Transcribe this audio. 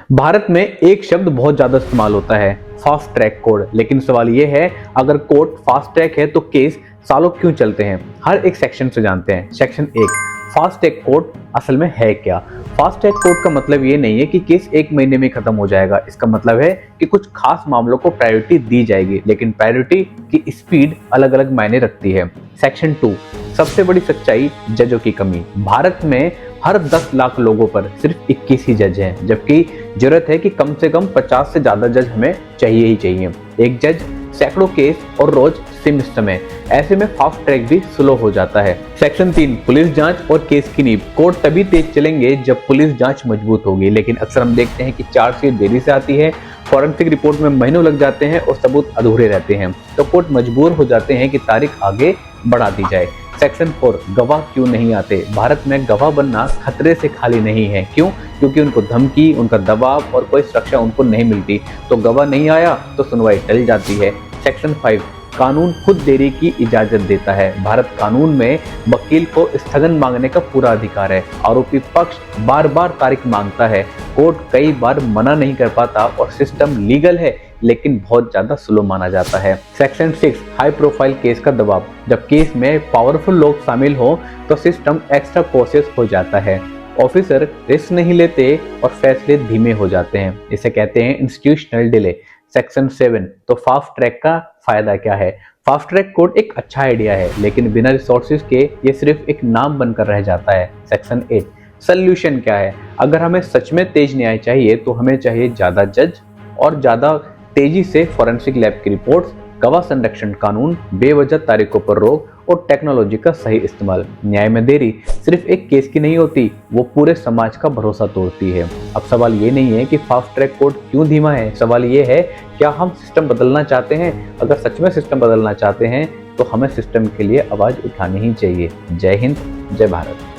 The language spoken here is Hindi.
भारत में एक शब्द बहुत ज्यादा इस्तेमाल होता है, फास्ट ट्रैक कोर्ट। लेकिन सवाल ये है, अगर कोर्ट फास्ट ट्रैक है तो केस सालों क्यों चलते हैं? हर एक सेक्शन से जानते हैं। सेक्शन 1, फास्ट ट्रैक कोर्ट असल में है क्या? फास्ट ट्रैक कोर्ट का मतलब ये नहीं है कि केस एक महीने में खत्म हो जाएगा। इसका मतलब है कि कुछ खास मामलों को प्रायोरिटी दी जाएगी, लेकिन प्रायोरिटी की स्पीड अलग अलग मायने रखती है। सेक्शन 2, सबसे बड़ी सच्चाई, जजों की कमी। भारत में हर 10 लाख लोगों पर सिर्फ 21 ही जज हैं, जबकि जरूरत है कि कम से कम 50 से ज्यादा जज हमें चाहिए ही चाहिए। एक जज सैकड़ों केस और रोज सीमित समय, ऐसे में फास्ट ट्रैक भी स्लो हो जाता है। सेक्शन 3, पुलिस जांच और केस की नींव। कोर्ट तभी तेज चलेंगे जब पुलिस जांच मजबूत होगी, लेकिन अक्सर हम देखते हैं कि चार्जशीट देरी से आती है, फॉरेंसिक रिपोर्ट में महीनों लग जाते हैं और सबूत अधूरे रहते हैं, तो कोर्ट मजबूर हो जाते हैं कि तारीख आगे बढ़ा दी जाए। सेक्शन 4, गवाह क्यों नहीं आते? भारत में गवाह बनना खतरे से खाली नहीं है। क्यों? क्योंकि उनको धमकी, उनका दबाव और कोई सुरक्षा उनको नहीं मिलती, तो गवाह नहीं आया तो सुनवाई टल जाती है। सेक्शन 5, कानून खुद देरी की इजाजत देता है। भारत कानून में वकील को स्थगन मांगने का पूरा अधिकार है। आरोपी पक्ष बार बार तारीख मांगता है, कोर्ट कई बार मना नहीं कर पाता और सिस्टम लीगल है लेकिन बहुत ज्यादा स्लो माना जाता है। सेक्शन 6, हाई प्रोफाइल केस का दबाव। जब केस में पावरफुल लोग शामिल हो तो सिस्टम एक्स्ट्रा कॉशियस हो जाता है, ऑफिसर रिस्क नहीं लेते और फैसले धीमे हो जाते हैं। इसे कहते हैं इंस्टीट्यूशनल डिले। सेक्शन 7, तो फास्ट ट्रैक का फायदा क्या है? फास्ट ट्रैक कोर्ट एक अच्छा आइडिया है, लेकिन बिना रिसोर्सेज के ये सिर्फ एक नाम बनकर रह जाता है। सेक्शन 8, सॉल्यूशन क्या है? अगर हमें सच में तेज न्याय चाहिए तो हमें चाहिए ज्यादा जज और ज्यादा तेजी से फॉरेंसिक लैब की रिपोर्ट्स, गवाह संरक्षण कानून, बेवजह तारीखों पर रोक और टेक्नोलॉजी का सही इस्तेमाल। न्याय में देरी सिर्फ एक केस की नहीं होती, वो पूरे समाज का भरोसा तोड़ती है। अब सवाल ये नहीं है कि फास्ट ट्रैक कोर्ट क्यों धीमा है, सवाल ये है क्या हम सिस्टम बदलना चाहते हैं? अगर सच में सिस्टम बदलना चाहते हैं तो हमें सिस्टम के लिए आवाज उठानी ही चाहिए। जय हिंद, जय भारत।